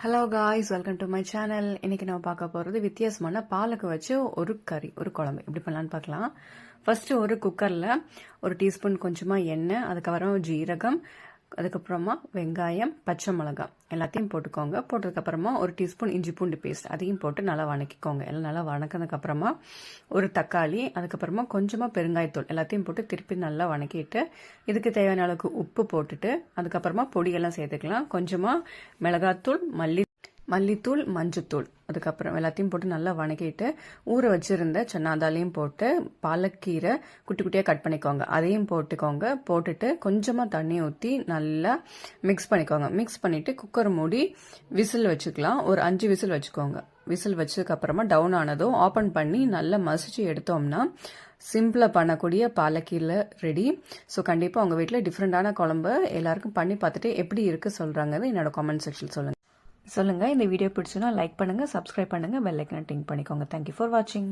Hello guys, welcome to my channel. இன்னைக்கு நம்ம பார்க்க போகிறது வித்தியாசமான பாலுக்கு வச்சு ஒரு கறி, ஒரு குழம்பு எப்படி பண்ணலான்னு பார்க்கலாம். ஃபர்ஸ்ட் ஒரு குக்கரில் ஒரு டீஸ்பூன் கொஞ்சமாக எண்ணெய், அதுக்கப்புறம் ஜீரகம், அதுக்கப்புறமா வெங்காயம், பச்சை மிளகாய் எல்லாத்தையும் போட்டுக்கோங்க. போட்டதுக்கப்புறமா ஒரு டீஸ்பூன் இஞ்சி பூண்டு பேஸ்ட் அதையும் போட்டு நல்லா வணக்கிக்கோங்க. எல்லாம் நல்லா வணக்கினதுக்கப்புறமா ஒரு தக்காளி, அதுக்கப்புறமா கொஞ்சமாக பெருங்காயத்தூள் எல்லாத்தையும் போட்டு திருப்பி நல்லா வணக்கிட்டு இதுக்கு தேவையான அளவுக்கு உப்பு போட்டுட்டு அதுக்கப்புறமா பொடியெல்லாம் சேர்த்துக்கலாம். கொஞ்சமாக மிளகாத்தூள், மல்லித்தூள், மஞ்சத்தூள், அதுக்கப்புறம் எல்லாத்தையும் போட்டு நல்லா வணக்கிட்டு ஊற வச்சிருந்த சன்னாதாலையும் போட்டு பாலக்கீரை குட்டி குட்டியாக கட் பண்ணிக்கோங்க. அதையும் போட்டுக்கோங்க. போட்டுட்டு கொஞ்சமாக தண்ணி ஊற்றி நல்லா மிக்ஸ் பண்ணிக்கோங்க. மிக்ஸ் பண்ணிட்டு குக்கர் மூடி விசில் வச்சுக்கலாம். ஒரு 5 விசில் வச்சுக்கோங்க. விசில் வச்சதுக்கப்புறமா டவுன் ஆனதும் ஓப்பன் பண்ணி நல்லா மசிச்சு எடுத்தோம்னா சிம்பிளாக பண்ணக்கூடிய பாலக்கீரை ரெடி. ஸோ கண்டிப்பாக உங்கள் வீட்டில் டிஃப்ரெண்டான குழம்பு எல்லாருக்கும் பண்ணி பார்த்துட்டு எப்படி இருக்குது சொல்கிறாங்க என்னோட கமெண்ட் செக்ஷன் சொல்லுங்கள். இந்த வீடியோ பிடிச்சுன்னா லைக் பண்ணுங்கள், சப்ஸ்கிரைப் பண்ணுங்கள், பெல் ஐக்கனை டிங் பண்ணிக்கோங்க. தேங்க்யூ ஃபார் வாட்சிங்.